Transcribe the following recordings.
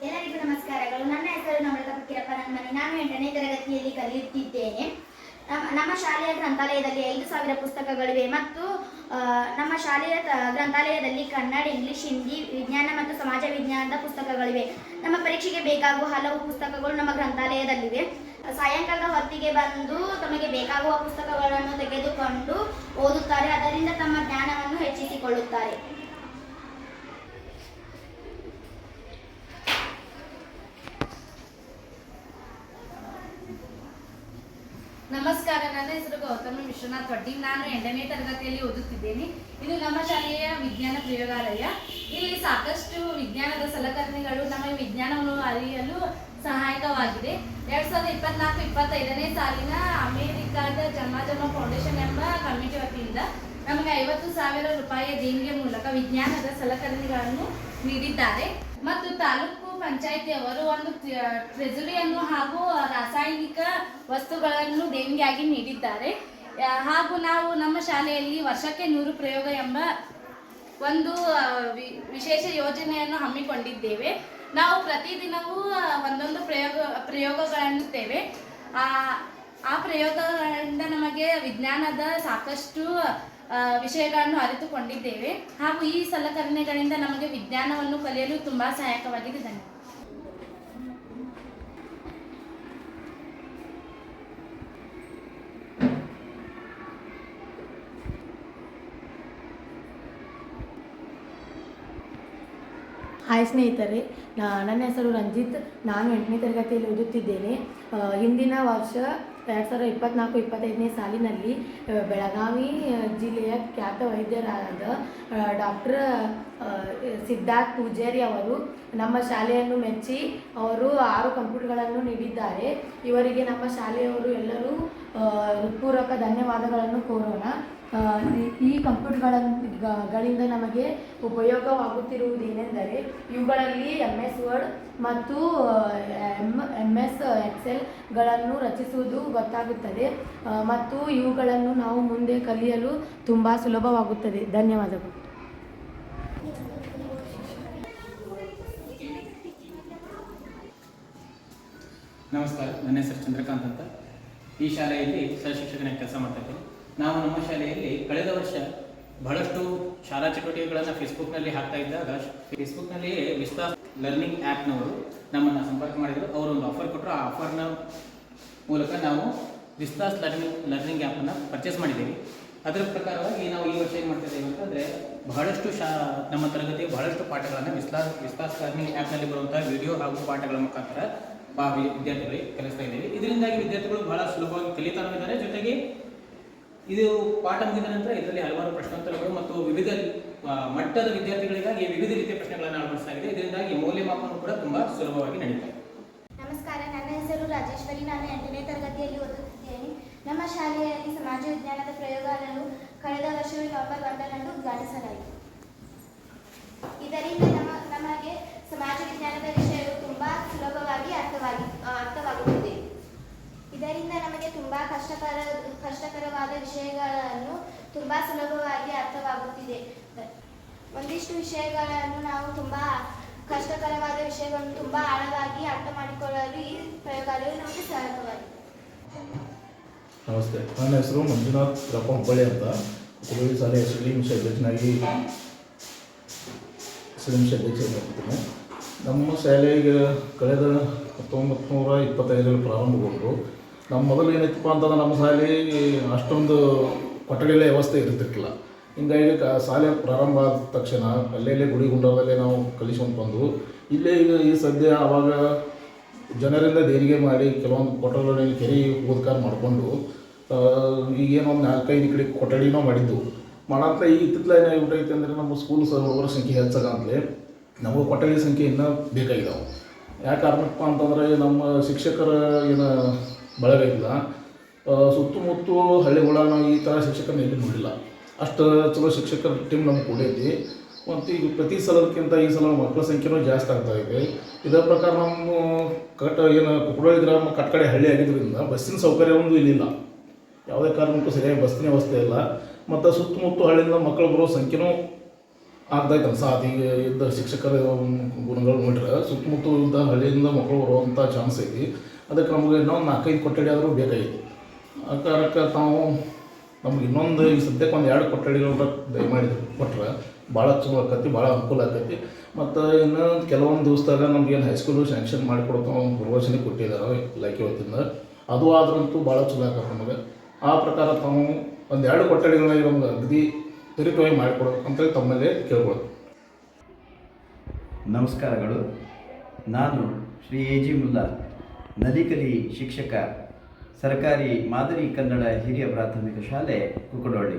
ಎಲ್ಲರಿಗೂ ನಮಸ್ಕಾರಗಳು. ನನ್ನ ಹೆಸರು ನಮ್ರತ ಫಕೀರಪ್ಪ ನನ್ಮನಿ. ನಾನು 8ನೇ ತರಗತಿಯಲ್ಲಿ ಕಲಿಯುತ್ತಿದ್ದೇನೆ. ನಮ್ಮ ಶಾಲೆಯ ಗ್ರಂಥಾಲಯದಲ್ಲಿ 5,000 ಪುಸ್ತಕಗಳಿವೆ ಮತ್ತು ನಮ್ಮ ಶಾಲೆಯ ಗ್ರಂಥಾಲಯದಲ್ಲಿ ಕನ್ನಡ, ಇಂಗ್ಲಿಷ್, ಹಿಂದಿ, ವಿಜ್ಞಾನ ಮತ್ತು ಸಮಾಜ ವಿಜ್ಞಾನದ ಪುಸ್ತಕಗಳಿವೆ. ನಮ್ಮ ಪರೀಕ್ಷೆಗೆ ಬೇಕಾಗುವ ಹಲವು ಪುಸ್ತಕಗಳು ನಮ್ಮ ಗ್ರಂಥಾಲಯದಲ್ಲಿವೆ. ಸಾಯಂಕಾಲದ ಹೊತ್ತಿಗೆ ಬಂದು ತಮಗೆ ಬೇಕಾಗುವ ಪುಸ್ತಕಗಳನ್ನು ತೆಗೆದುಕೊಂಡು ಓದುತ್ತಾರೆ. ಅದರಿಂದ ತಮ್ಮ ಜ್ಞಾನವನ್ನು ಹೆಚ್ಚಿಸಿಕೊಳ್ಳುತ್ತಾರೆ. ನಮಸ್ಕಾರ, ನನ್ನ ಹೆಸರು ಗೌತಮಿ ವಿಶ್ವನಾಥ್ ವಡ್ಡಿ. ನಾನು 8ನೇ ತರಗತಿಯಲ್ಲಿ ಓದುತ್ತಿದ್ದೇನೆ. ಇದು ನಮ್ಮ ಶಾಲೆಯ ವಿಜ್ಞಾನ ಪ್ರಯೋಗಾಲಯ. ಇಲ್ಲಿ ಸಾಕಷ್ಟು ವಿಜ್ಞಾನದ ಸಲಕರಣೆಗಳು ನಮಗೆ ವಿಜ್ಞಾನವನ್ನು ಅರಿಯಲು ಸಹಾಯಕವಾಗಿದೆ. 2024-25ನೇ ಸಾಲಿನ ಅಮೆರಿಕಾದ ಜಮಾ ಫೌಂಡೇಶನ್ ಎಂಬ ಕಮಿಟಿ ವತಿಯಿಂದ ನಮಗೆ 50,000 ರೂಪಾಯಿಯ ದೇಣಿಗೆ ಮೂಲಕ ವಿಜ್ಞಾನದ ಸಲಕರಣೆಗಳನ್ನು ನೀಡಿದ್ದಾರೆ ಮತ್ತು ತಾಲೂಕು ಪಂಚಾಯಿತಿಯವರು ಒಂದು ಟ್ರೆಜರಿಯನ್ನು ಹಾಗೂ ರಾಸಾಯನಿಕ ವಸ್ತುಗಳನ್ನು ದೇಣಿಗೆಯಾಗಿ ನೀಡಿದ್ದಾರೆ. ಹಾಗೂ ನಾವು ನಮ್ಮ ಶಾಲೆಯಲ್ಲಿ ವರ್ಷಕ್ಕೆ 100 ಪ್ರಯೋಗ ಎಂಬ ಒಂದು ವಿಶೇಷ ಯೋಜನೆಯನ್ನು ಹಮ್ಮಿಕೊಂಡಿದ್ದೇವೆ. ನಾವು ಪ್ರತಿದಿನವೂ ಒಂದೊಂದು ಪ್ರಯೋಗಗಳನ್ನುತ್ತೇವೆ. ಆ ಪ್ರಯೋಗಗಳಿಂದ ನಮಗೆ ವಿಜ್ಞಾನದ ಸಾಕಷ್ಟು ವಿಷಯಗಳನ್ನು ಅರಿತುಕೊಂಡಿದ್ದೇವೆ ಹಾಗೂ ಈ ಸಲಕರಣೆಗಳಿಂದ ನಮಗೆ ವಿಜ್ಞಾನವನ್ನು ಕಲಿಯಲು ತುಂಬ ಸಹಾಯಕವಾಗಿದೆ. ಧನ್ಯವಾದ. ಹಾಯ್ ಸ್ನೇಹಿತರೆ, ನನ್ನ ಹೆಸರು ರಂಜಿತ್. ನಾನು 8ನೇ ತರಗತಿಯಲ್ಲಿ ಓದುತ್ತಿದ್ದೇನೆ. ಹಿಂದಿನ ವರ್ಷ 2024-25ನೇ ಸಾಲಿನಲ್ಲಿ ಬೆಳಗಾವಿ ಜಿಲ್ಲೆಯ ಖ್ಯಾತ ವೈದ್ಯರಾದ ಡಾಕ್ಟರ್ ಸಿದ್ಧಾರ್ಥ್ ಪೂಜಾರಿ ಅವರು ನಮ್ಮ ಶಾಲೆಯನ್ನು ಮೆಚ್ಚಿ ಅವರು 6 ಕಂಪ್ಯೂಟರ್ಗಳನ್ನು ನೀಡಿದ್ದಾರೆ. ಇವರಿಗೆ ನಮ್ಮ ಶಾಲೆಯವರು ಎಲ್ಲರೂ ಹೃತ್ಪೂರ್ವಕ ಧನ್ಯವಾದಗಳನ್ನು ಕೋರೋಣ. ಈ ಕಂಪ್ಯೂಟರ್ಗಳಿಂದ ನಮಗೆ ಉಪಯೋಗವಾಗುತ್ತಿರುವುದೇನೆಂದರೆ ಇವುಗಳಲ್ಲಿ MS ವರ್ಡ್ ಮತ್ತು MS ಎಕ್ಸೆಲ್ಗಳನ್ನು ರಚಿಸುವುದು ಗೊತ್ತಾಗುತ್ತದೆ ಮತ್ತು ಇವುಗಳನ್ನು ನಾವು ಮುಂದೆ ಕಲಿಯಲು ತುಂಬ ಸುಲಭವಾಗುತ್ತದೆ. ಧನ್ಯವಾದಗಳು. ನಮಸ್ಕಾರ, ನನ್ನ ಹೆಸರು ಚಂದ್ರಕಾಂತ್ ಅಂತ. ಈ ಶಾಲೆಯಲ್ಲಿ ಸಹಶಿಕ್ಷಕನಾಗಿ ಕೆಲಸ ಮಾಡ್ತಾ ಇದ್ದೇನೆ. ನಾವು ನಮ್ಮ ಶಾಲೆಯಲ್ಲಿ ಕಳೆದ ವರ್ಷ ಬಹಳಷ್ಟು ಶಾಲಾ ಚಟುವಟಿಕೆಗಳನ್ನು ಫೇಸ್ಬುಕ್ನಲ್ಲಿ ಹಾಕ್ತಾ ಇದ್ದಾಗ ಫೇಸ್ಬುಕ್ನಲ್ಲಿ ವಿಸ್ತಾಸ್ ಲರ್ನಿಂಗ್ ಆ್ಯಪ್ನವರು ನಮ್ಮನ್ನು ಸಂಪರ್ಕ ಮಾಡಿದರು. ಅವರು ಒಂದು ಆಫರ್ ಕೊಟ್ಟರು. ಆ ಆಫರ್ನ ಮೂಲಕ ನಾವು ವಿಸ್ತಾಸ್ ಲರ್ನಿಂಗ್ ಆ್ಯಪನ್ನು ಪರ್ಚೇಸ್ ಮಾಡಿದ್ದೀವಿ. ಅದರ ಪ್ರಕಾರವಾಗಿ ನಾವು ಈ ವರ್ಷ ಏನು ಮಾಡ್ತಿದ್ದೇವೆ ಅಂತಂದರೆ ಬಹಳಷ್ಟು ನಮ್ಮ ತರಗತಿಯ ಬಹಳಷ್ಟು ಪಾಠಗಳನ್ನು ವಿಸ್ತಾಸ್ ಲರ್ನಿಂಗ್ ಆ್ಯಪ್ನಲ್ಲಿ ಬರುವಂಥ ವಿಡಿಯೋ ಹಾಗೂ ಪಾಠಗಳ ಮುಖಾಂತರ ವಿದ್ಯಾರ್ಥಿಗಳಿಗೆ ಕಲಿಸ್ತಾ ಇದ್ದೀವಿ. ಇದರಿಂದಾಗಿ ವಿದ್ಯಾರ್ಥಿಗಳು ಬಹಳ ಸುಲಭವಾಗಿ ಕಲಿತಾನೂ ಇದ್ದಾರೆ. ಜೊತೆಗೆ ಇದು ಪಾಠ ಮುಗಿದ ನಂತರ ಇದರಲ್ಲಿ ಹಲವಾರು ಪ್ರಶ್ನೋತ್ತರಗಳು ಮತ್ತು ವಿವಿಧ ಮಟ್ಟದ ವಿದ್ಯಾರ್ಥಿಗಳಿಗಾಗಿ ವಿವಿಧ ರೀತಿಯ ಪ್ರಶ್ನೆಗಳನ್ನು ಅಳವಡಿಸಲಾಗಿದೆ. ಇದರಿಂದಾಗಿ ಮೌಲ್ಯಮಾಪನ ಕೂಡ ತುಂಬ ಸುಲಭವಾಗಿ ನಡೀತಾರೆ. ನಮಸ್ಕಾರ, ನನ್ನ ಹೆಸರು ರಾಜೇಶ್ವರಿ. ನಾನು 8ನೇ ತರಗತಿಯಲ್ಲಿ ಓದುತ್ತಿದ್ದೇನೆ. ನಮ್ಮ ಶಾಲೆಯಲ್ಲಿ ಸಮಾಜ ವಿಜ್ಞಾನದ ಪ್ರಯೋಗಾಲಯವು ಕಳೆದ ವರ್ಷವೇ ನವೆಂಬರ್ 1ರಂದು ಉದ್ಘಾಟಿಸಲಾಯಿತು. ಇದರಿಂದ ನಮಗೆ ಸಮಾಜ ವಿಜ್ಞಾನದ ವಿಷಯವು ತುಂಬ ಸುಲಭವಾಗಿ ಅರ್ಥವಾಗುತ್ತದೆ. ಇದರಿಂದ ನಮಗೆ ತುಂಬ ಕಷ್ಟಕರವಾದ ವಿಷಯಗಳನ್ನು ತುಂಬ ಸುಲಭವಾಗಿ ಅರ್ಥವಾಗುತ್ತಿದೆ. ಒಂದಿಷ್ಟು ವಿಷಯಗಳನ್ನು ನಾವು ತುಂಬ ಕಷ್ಟಕರವಾದ ವಿಷಯಗಳನ್ನು ತುಂಬ ಆಳವಾಗಿ ಅರ್ಥ ಮಾಡಿಕೊಳ್ಳಲು ಈ ಪ್ರಯೋಗಾಲಯವು ನಮಗೆ ಸಹಾಯಕವಾಗಿದೆ. ನಮಸ್ತೆ, ನನ್ನ ಹೆಸರು ಮಂಜುನಾಥ್ ರಪ್ಪ ಹುಬ್ಬಳ್ಳಿ ಅಂತ. ಹುಬ್ಬಳ್ಳಿ ಶಾಲೆಯ ಸುಲಿಂಶ ಅಧ್ಯಕ್ಷನಾಗಿ ಮಾಡ್ತೀನಿ. ನಮ್ಮ ಶಾಲೆಗೆ ಕಳೆದ 1925ರಲ್ಲಿ ಪ್ರಾರಂಭಗೊಂಡು ನಮ್ಮ ಮೊದಲು ಏನೈತಪ್ಪ ಅಂತಂದ್ರೆ ನಮ್ಮ ಶಾಲೆ ಅಷ್ಟೊಂದು ಕೊಠಡಿಗಳ ವ್ಯವಸ್ಥೆ ಇರ್ತಿರ್ಲಿಲ್ಲ. ಹಿಂಗಾಗಿ ಶಾಲೆ ಪ್ರಾರಂಭ ಆದ ತಕ್ಷಣ ಅಲ್ಲೇ ಗುಡಿ ಗುಂಡರದಲ್ಲೇ ನಾವು ಕಲಿಸ್ಕೊಂಡು ಬಂದು ಇಲ್ಲೇ ಈ ಸದ್ಯ ಆವಾಗ ಜನರಿಂದ ದೇಣಿಗೆ ಮಾಡಿ ಕೆಲವೊಂದು ಕೊಠಡಿಗಳಲ್ಲಿ ಕೆರೆ ಓದ್ಕಾರ ಮಾಡಿಕೊಂಡು ಈಗೇನೋ ಒಂದು 4-5 ಕಡೆ ಕೊಠಡಿನೂ ಮಾಡಿದ್ದು ಮಾಡಂತ ಈ ಇತ್ತಿತ್ತಲ ಏನಾಗ್ಬಿಟ್ಟೈತೆ ಅಂದರೆ ನಮ್ಮ ಸ್ಕೂಲ್ ಹುಡುಗರ ಸಂಖ್ಯೆ ಹೆಚ್ಚಾಗಂತಲೇ ನಮಗೆ ಕೊಠಡಿ ಸಂಖ್ಯೆ ಇನ್ನೂ ಬೇಕಾಗಿದ್ದಾವೆ. ಯಾಕೆ ಕಾರಣಪ್ಪ ಅಂತಂದರೆ ನಮ್ಮ ಶಿಕ್ಷಕರ ಏನು ಬಳಗ ಇಲ್ಲ. ಸುತ್ತಮುತ್ತ ಹಳ್ಳಿಗಳನ್ನ ಈ ಥರ ಶಿಕ್ಷಕರನ್ನ ಎಲ್ಲಿ ನೋಡಿಲ್ಲ. ಅಷ್ಟು ಚಲೋ ಶಿಕ್ಷಕರ ಟೀಮ್ ನಮ್ಗೆ ಕೊಡೈತಿ. ಮತ್ತು ಈಗ ಪ್ರತಿ ಸಲಕ್ಕಿಂತ ಈ ಸಲ ಮಕ್ಕಳ ಸಂಖ್ಯೆನೂ ಜಾಸ್ತಿ ಆಗ್ತಾಯಿದೆ. ಇದರ ಪ್ರಕಾರ ನಮ್ಮ ಕುಕ್ಕಡಳ್ಳಿ ಗ್ರಾಮ ಕಟ್ಕಡೆ ಹಳ್ಳಿ ಆಗಿದ್ದರಿಂದ ಬಸ್ಸಿನ ಸೌಕರ್ಯ ಒಂದು ಇಲ್ಲಿಲ್ಲ. ಯಾವುದೇ ಕಾರಣಕ್ಕೂ ಸರಿಯಾಗಿ ಬಸ್ಸಿನ ವ್ಯವಸ್ಥೆ ಇಲ್ಲ. ಮತ್ತು ಸುತ್ತಮುತ್ತ ಹಳ್ಳಿಯಿಂದ ಮಕ್ಕಳು ಬರೋ ಸಂಖ್ಯೆನೂ ಆಗ್ತಾ ಕೆಲಸ ಅದು ಈಗ ಇದ್ದ ಶಿಕ್ಷಕರ ಗುಣಗಳು ನೋಡ್ರೆ ಸುತ್ತಮುತ್ತ ಇದ್ದ ಹಳ್ಳಿಯಿಂದ ಮಕ್ಕಳು ಬರುವಂಥ ಚಾನ್ಸ್ ಐತಿ. ಅದಕ್ಕೆ ನಮಗೆ ಇನ್ನೊಂದು 4-5 ಕೊಠಡಿ ಆದರೂ ಬೇಕಾಗಿತ್ತು. ಆ ಕಾರಣಕ್ಕೆ ನಾವು ನಮ್ಗೆ ಇನ್ನೊಂದು ಈ ಸದ್ಯಕ್ಕೆ ಒಂದು 2 ಕೊಠಡಿಗಳನ್ನ ದಯಮಾಡಿ ಕೊಟ್ಟರೆ ಭಾಳ ಚಲೋ ಆಕೈತಿ, ಭಾಳ ಅನುಕೂಲ ಆಕೈತಿ. ಮತ್ತು ಇನ್ನು ಕೆಲವೊಂದು ದಿವಸದಾಗ ನಮ್ಗೇನು ಹೈಸ್ಕೂಲು ಸ್ಯಾಂಕ್ಷನ್ ಮಾಡಿಕೊಡ್ತಾ ಭರವಸೆ ಕೊಟ್ಟಿದ್ದಾರೆ ಇಲಾಖೆ ವತಿಯಿಂದ. ಅದು ಆದ್ರಂತೂ ಭಾಳ ಚಲೋ ಆಕತ್ತೆ ನಮಗೆ. ಆ ಪ್ರಕಾರ ತಾವು ಒಂದು 2 ಕೊಠಡಿಗಳನ್ನ ನಮ್ಗೆ ಅಗದಿ ತ್ವರಿತವಾಗಿ ಮಾಡಿಕೊಡ್ಬೇಕು ಅಂತೇಳಿ ತಮ್ಮಲ್ಲೇ ಕೇಳ್ಬೋದು. ನಮಸ್ಕಾರಗಳು. ನಾನು ಶ್ರೀ ಎ ಜಿ ಮುಲ್ಲಾ, ನಲಿಕಲಿ ಶಿಕ್ಷಕ, ಸರ್ಕಾರಿ ಮಾದರಿ ಕನ್ನಡ ಹಿರಿಯ ಪ್ರಾಥಮಿಕ ಶಾಲೆ ಕುಕ್ಕಡೊಳ್ಳಿ.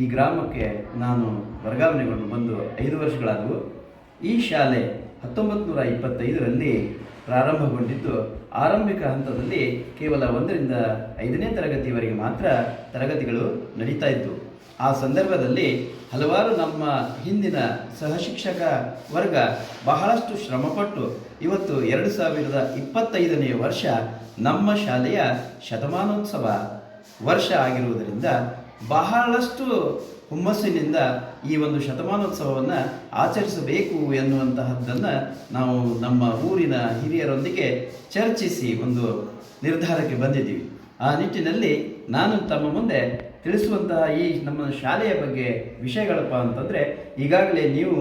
ಈ ಗ್ರಾಮಕ್ಕೆ ನಾನು ವರ್ಗಾವಣೆಗೊಂಡು ಬಂದು 5 ವರ್ಷಗಳಾದವು. ಈ ಶಾಲೆ 1925ರಲ್ಲಿ ಪ್ರಾರಂಭಗೊಂಡಿದ್ದು ಆರಂಭಿಕ ಹಂತದಲ್ಲಿ ಕೇವಲ 1ರಿಂದ 5ನೇ ತರಗತಿಯವರೆಗೆ ಮಾತ್ರ ತರಗತಿಗಳು ನಡೀತಾ ಇತ್ತು. ಆ ಸಂದರ್ಭದಲ್ಲಿ ಹಲವಾರು ನಮ್ಮ ಹಿಂದಿನ ಸಹಶಿಕ್ಷಕ ವರ್ಗ ಬಹಳಷ್ಟು ಶ್ರಮಪಟ್ಟು ಇವತ್ತು 2025ನೇ ವರ್ಷ ನಮ್ಮ ಶಾಲೆಯ ಶತಮಾನೋತ್ಸವ ವರ್ಷ ಆಗಿರುವುದರಿಂದ ಬಹಳಷ್ಟು ಹುಮ್ಮಸ್ಸಿನಿಂದ ಈ ಒಂದು ಶತಮಾನೋತ್ಸವವನ್ನು ಆಚರಿಸಬೇಕು ಎನ್ನುವಂತಹದ್ದನ್ನು ನಾವು ನಮ್ಮ ಊರಿನ ಹಿರಿಯರೊಂದಿಗೆ ಚರ್ಚಿಸಿ ಒಂದು ನಿರ್ಧಾರಕ್ಕೆ ಬಂದಿದ್ದೀವಿ. ಆ ನಿಟ್ಟಿನಲ್ಲಿ ನಾನು ತಮ್ಮ ಮುಂದೆ ತಿಳಿಸುವಂತಹ ಈ ನಮ್ಮ ಶಾಲೆಯ ಬಗ್ಗೆ ವಿಷಯಗಳಪ್ಪ ಅಂತಂದರೆ, ಈಗಾಗಲೇ ನೀವು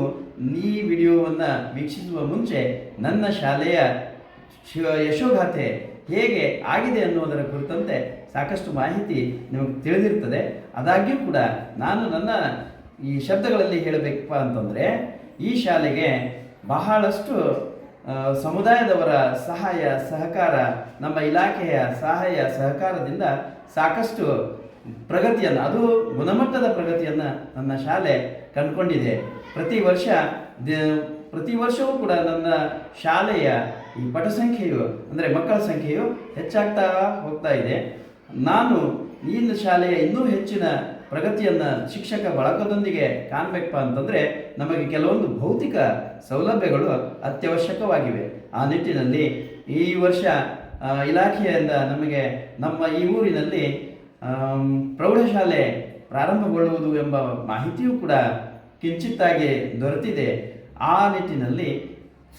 ಈ ವಿಡಿಯೋವನ್ನು ವೀಕ್ಷಿಸುವ ಮುಂಚೆ ನನ್ನ ಶಾಲೆಯ ಯಶೋಗಾಥೆ ಹೇಗೆ ಆಗಿದೆ ಅನ್ನೋದರ ಕುರಿತಂತೆ ಸಾಕಷ್ಟು ಮಾಹಿತಿ ನಿಮಗೆ ತಿಳಿದಿರ್ತದೆ. ಆದಾಗ್ಯೂ ಕೂಡ ನಾನು ನನ್ನ ಈ ಶಬ್ದಗಳಲ್ಲಿ ಹೇಳಬೇಕಪ್ಪ ಅಂತಂದರೆ, ಈ ಶಾಲೆಗೆ ಬಹಳಷ್ಟು ಸಮುದಾಯದವರ ಸಹಾಯ ಸಹಕಾರ, ನಮ್ಮ ಇಲಾಖೆಯ ಸಹಾಯ ಸಹಕಾರದಿಂದ ಸಾಕಷ್ಟು ಪ್ರಗತಿಯನ್ನು, ಅದು ಗುಣಮಟ್ಟದ ಪ್ರಗತಿಯನ್ನು ನನ್ನ ಶಾಲೆ ಕಂಡುಕೊಂಡಿದೆ. ಪ್ರತಿ ವರ್ಷವೂ ಕೂಡ ನನ್ನ ಶಾಲೆಯ ಈ ಪಠ ಸಂಖ್ಯೆಯು ಅಂದರೆ ಮಕ್ಕಳ ಸಂಖ್ಯೆಯು ಹೆಚ್ಚಾಗ್ತಾ ಹೋಗ್ತಾ ಇದೆ. ನಾನು ಈ ಶಾಲೆಯ ಇನ್ನೂ ಹೆಚ್ಚಿನ ಪ್ರಗತಿಯನ್ನು ಶಿಕ್ಷಕ ಬಳಗದೊಂದಿಗೆ ಕಾಣಬೇಕಪ್ಪ ಅಂತಂದರೆ ನಮಗೆ ಕೆಲವೊಂದು ಭೌತಿಕ ಸೌಲಭ್ಯಗಳು ಅತ್ಯವಶ್ಯಕವಾಗಿವೆ. ಆ ನಿಟ್ಟಿನಲ್ಲಿ ಈ ವರ್ಷ ಇಲಾಖೆಯಿಂದ ನಮಗೆ ನಮ್ಮ ಈ ಊರಿನಲ್ಲಿ ಪ್ರೌಢಶಾಲೆ ಪ್ರಾರಂಭಗೊಳ್ಳುವುದು ಎಂಬ ಮಾಹಿತಿಯೂ ಕೂಡ ಕಿಂಚಿತ್ತಾಗಿ ದೊರೆತಿದೆ. ಆ ನಿಟ್ಟಿನಲ್ಲಿ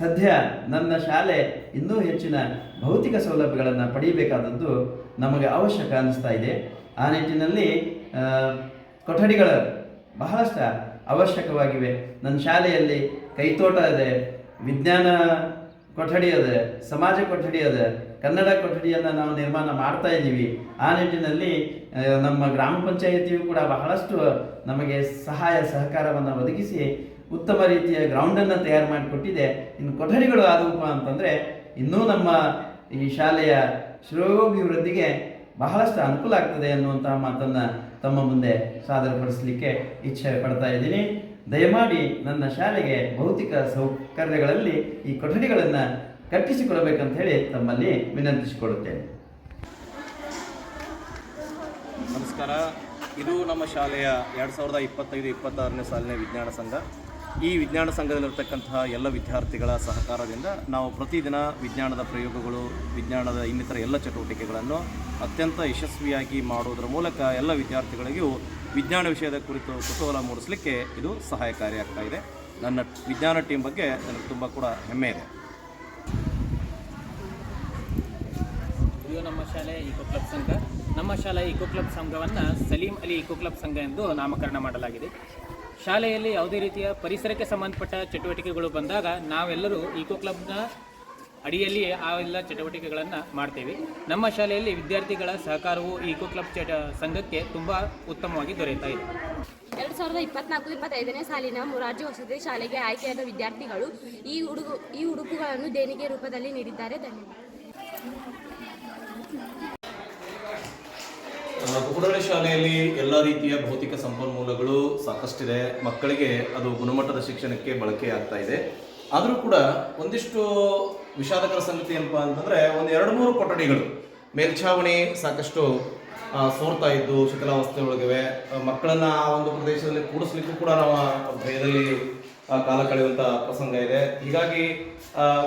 ಸದ್ಯ ನನ್ನ ಶಾಲೆ ಇನ್ನೂ ಹೆಚ್ಚಿನ ಭೌತಿಕ ಸೌಲಭ್ಯಗಳನ್ನು ಪಡೆಯಬೇಕಾದದ್ದು ನಮಗೆ ಅವಶ್ಯಕ ಅನ್ನಿಸ್ತಾ ಇದೆ. ಆ ನಿಟ್ಟಿನಲ್ಲಿ ಕೊಠಡಿಗಳು ಬಹಳಷ್ಟು ಅವಶ್ಯಕವಾಗಿವೆ. ನನ್ನ ಶಾಲೆಯಲ್ಲಿ ಕೈತೋಟ ಇದೆ, ವಿಜ್ಞಾನ ಕೊಠಡಿ ಅದ, ಸಮಾಜ ಕೊಠಡಿ ಅದ, ಕನ್ನಡ ಕೊಠಡಿಯನ್ನು ನಾವು ನಿರ್ಮಾಣ ಮಾಡ್ತಾ ಇದ್ದೀವಿ. ಆ ನಿಟ್ಟಿನಲ್ಲಿ ನಮ್ಮ ಗ್ರಾಮ ಪಂಚಾಯಿತಿಯು ಕೂಡ ಬಹಳಷ್ಟು ನಮಗೆ ಸಹಾಯ ಸಹಕಾರವನ್ನು ಒದಗಿಸಿ ಉತ್ತಮ ರೀತಿಯ ಗ್ರೌಂಡನ್ನು ತಯಾರು ಮಾಡಿಕೊಟ್ಟಿದೆ. ಇನ್ನು ಕೊಠಡಿಗಳು ಆದವಪ್ಪ ಅಂತಂದರೆ ಇನ್ನೂ ನಮ್ಮ ಈ ಶಾಲೆಯ ಶ್ರೇಯೋಭಿವೃದ್ಧಿಗೆ ಬಹಳಷ್ಟು ಅನುಕೂಲ ಆಗ್ತದೆ ಅನ್ನುವಂತಹ ಮಾತನ್ನು ತಮ್ಮ ಮುಂದೆ ಸಾದರಪಡಿಸಲಿಕ್ಕೆ ಇಚ್ಛೆ ಪಡ್ತಾ ಇದ್ದೀನಿ. ದಯಮಾಡಿ ನನ್ನ ಶಾಲೆಗೆ ಭೌತಿಕ ಸೌಕರ್ಯಗಳಲ್ಲಿ ಈ ಕೊಠಡಿಗಳನ್ನು ಕಟ್ಟಿಸಿಕೊಡಬೇಕಂತ ಹೇಳಿ ತಮ್ಮಲ್ಲಿ ವಿನಂತಿಸಿಕೊಳ್ಳುತ್ತೇನೆ. ನಮಸ್ಕಾರ. ಇದು ನಮ್ಮ ಶಾಲೆಯ 2025-26ನೇ ಸಾಲಿನ ವಿಜ್ಞಾನ ಸಂಘ. ಈ ವಿಜ್ಞಾನ ಸಂಘದಲ್ಲಿರ್ತಕ್ಕಂತಹ ಎಲ್ಲ ವಿದ್ಯಾರ್ಥಿಗಳ ಸಹಕಾರದಿಂದ ನಾವು ಪ್ರತಿದಿನ ವಿಜ್ಞಾನದ ಪ್ರಯೋಗಗಳು, ವಿಜ್ಞಾನದ ಇನ್ನಿತರ ಎಲ್ಲ ಚಟುವಟಿಕೆಗಳನ್ನು ಅತ್ಯಂತ ಯಶಸ್ವಿಯಾಗಿ ಮಾಡುವುದರ ಮೂಲಕ ಎಲ್ಲ ವಿದ್ಯಾರ್ಥಿಗಳಿಗೂ ವಿಜ್ಞಾನ ವಿಷಯದ ಕುರಿತು ಕುತೂಹಲ ಮೂಡಿಸಲಿಕ್ಕೆ ಇದು ಸಹಾಯಕಾರಿಯಾಗ್ತಾ ಇದೆ. ನನ್ನ ವಿಜ್ಞಾನ ಟೀಮ್ ಬಗ್ಗೆ ನನಗೆ ತುಂಬ ಕೂಡ ಹೆಮ್ಮೆ ಇದೆ. ಇದು ನಮ್ಮ ಶಾಲೆಯ ಈಕೋ ಕ್ಲಬ್ ಸಂಘ. ನಮ್ಮ ಶಾಲೆಯ ಈಕೋ ಕ್ಲಬ್ ಸಂಘವನ್ನು ಸಲೀಂ ಅಲಿ ಈಕೋ ಕ್ಲಬ್ ಸಂಘ ಎಂದು ನಾಮಕರಣ ಮಾಡಲಾಗಿದೆ. ಶಾಲೆಯಲ್ಲಿ ಯಾವುದೇ ರೀತಿಯ ಪರಿಸರಕ್ಕೆ ಸಂಬಂಧಪಟ್ಟ ಚಟುವಟಿಕೆಗಳು ಬಂದಾಗ ನಾವೆಲ್ಲರೂ ಈಕೋ ಕ್ಲಬ್ನ ಅಡಿಯಲ್ಲಿ ಆ ಎಲ್ಲ ಚಟುವಟಿಕೆಗಳನ್ನು ಮಾಡ್ತೇವೆ. ನಮ್ಮ ಶಾಲೆಯಲ್ಲಿ ವಿದ್ಯಾರ್ಥಿಗಳ ಸಹಕಾರವು ಈಕೋ ಕ್ಲಬ್ ಸಂಘಕ್ಕೆ ತುಂಬ ಉತ್ತಮವಾಗಿ ದೊರೆಯುತ್ತಾ ಇದೆ. 2024-25ನೇ ಸಾಲಿನ ಮೊರಾರ್ಜಿ ವಸತಿ ಶಾಲೆಗೆ ಆಯ್ಕೆಯಾದ ವಿದ್ಯಾರ್ಥಿಗಳು ಈ ಉಡುಪುಗಳನ್ನು ದೇಣಿಗೆ ರೂಪದಲ್ಲಿ ನೀಡಿದ್ದಾರೆ. ಧನ್ಯವಾದ. ಕುಕ್ಕಡೊಳ್ಳಿ ಶಾಲೆಯಲ್ಲಿ ಎಲ್ಲ ರೀತಿಯ ಭೌತಿಕ ಸಂಪನ್ಮೂಲಗಳು ಸಾಕಷ್ಟಿದೆ. ಮಕ್ಕಳಿಗೆ ಅದು ಗುಣಮಟ್ಟದ ಶಿಕ್ಷಣಕ್ಕೆ ಬಳಕೆ ಆಗ್ತಾ ಇದೆ. ಆದರೂ ಕೂಡ ಒಂದಿಷ್ಟು ವಿಷಾದಕರ ಸಂಗತಿ ಏನಪ್ಪ ಅಂತಂದರೆ, ಒಂದು 2-3 ಕೊಠಡಿಗಳು ಮೇಲ್ಛಾವಣಿ ಸಾಕಷ್ಟು ಸೋರ್ತಾ ಇದ್ದು ಶಿಥಿಲಾವಸ್ಥೆ ಒಳಗಿವೆ. ಮಕ್ಕಳನ್ನು ಆ ಒಂದು ಪ್ರದೇಶದಲ್ಲಿ ಕೂಡಿಸ್ಲಿಕ್ಕೂ ಕೂಡ ನಾವು ಭಯದಲ್ಲಿ ಕಾಲ ಕಳೆಯುವಂಥ ಪ್ರಸಂಗ ಇದೆ. ಹೀಗಾಗಿ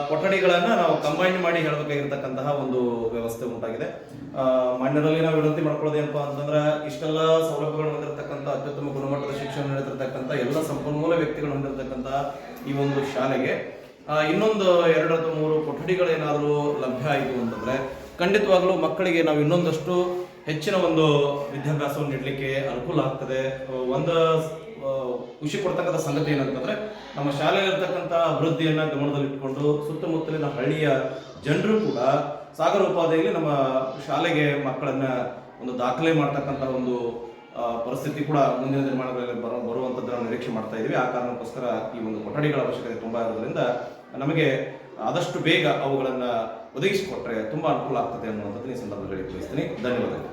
ಕೊಠಡಿಗಳನ್ನು ನಾವು ಕಂಬೈನ್ ಮಾಡಿ ಹೇಳಬೇಕಾಗಿರ್ತಕ್ಕಂತಹ ಒಂದು ವ್ಯವಸ್ಥೆ ಉಂಟಾಗಿದೆ. ಮಣ್ಣಿನಲ್ಲಿ ನಾವು ವಿನಂತಿ ಮಾಡ್ಕೊಳ್ಳೋದೇನಪ್ಪ ಅಂತಂದ್ರೆ, ಇಷ್ಟೆಲ್ಲ ಸೌಲಭ್ಯಗಳನ್ನು ಹೊಂದಿರತಕ್ಕಂಥ, ಅತ್ಯುತ್ತಮ ಗುಣಮಟ್ಟದ ಶಿಕ್ಷಣ ನೀಡಿರ್ತಕ್ಕಂಥ ಎಲ್ಲ ಸಂಪನ್ಮೂಲ ವ್ಯಕ್ತಿಗಳು ಹೊಂದಿರತಕ್ಕಂಥ ಈ ಒಂದು ಶಾಲೆಗೆ ಇನ್ನೊಂದು 2 ಅಥವಾ 3 ಕೊಠಡಿಗಳೇನಾದರೂ ಲಭ್ಯ ಆಯಿತು ಅಂತಂದರೆ ಖಂಡಿತವಾಗ್ಲೂ ಮಕ್ಕಳಿಗೆ ನಾವು ಇನ್ನೊಂದಷ್ಟು ಹೆಚ್ಚಿನ ಒಂದು ವಿದ್ಯಾಭ್ಯಾಸವನ್ನು ನೀಡಲಿಕ್ಕೆ ಅನುಕೂಲ ಆಗ್ತದೆ. ಒಂದು ಖುಷಿ ಕೊಡ್ತಕ್ಕಂಥ ಸಂಗತಿ ಏನಂತಂದರೆ ನಮ್ಮ ಶಾಲೆಯಲ್ಲಿರ್ತಕ್ಕಂಥ ಅಭಿವೃದ್ಧಿಯನ್ನು ಗಮನದಲ್ಲಿಟ್ಟುಕೊಂಡು ಸುತ್ತಮುತ್ತಲಿನ ಹಳ್ಳಿಯ ಜನರು ಕೂಡ ಸಾಗರ ಉಪಾಧಿಯಲ್ಲಿ ನಮ್ಮ ಶಾಲೆಗೆ ಮಕ್ಕಳನ್ನು ಒಂದು ದಾಖಲೆ ಮಾಡ್ತಕ್ಕಂಥ ಒಂದು ಪರಿಸ್ಥಿತಿ ಕೂಡ ಮುಂದಿನ ದಿನಮಾನಗಳಲ್ಲಿ ಬರುವಂಥದ್ದನ್ನು ನಿರೀಕ್ಷೆ ಮಾಡ್ತಾ ಇದ್ದೀವಿ. ಆ ಕಾರಣಕ್ಕೋಸ್ಕರ ಈ ಒಂದು ಕೊಠಡಿಗಳ ಅವಶ್ಯಕತೆ ತುಂಬ ಇರೋದ್ರಿಂದ ನಮಗೆ ಆದಷ್ಟು ಬೇಗ ಅವುಗಳನ್ನು ಒದಗಿಸಿಕೊಟ್ರೆ ತುಂಬ ಅನುಕೂಲ ಆಗ್ತದೆ ಅನ್ನುವಂಥದ್ದು ಈ ಸಂದರ್ಭದಲ್ಲಿ ತಿಳಿಸ್ತೀನಿ. ಧನ್ಯವಾದಗಳು.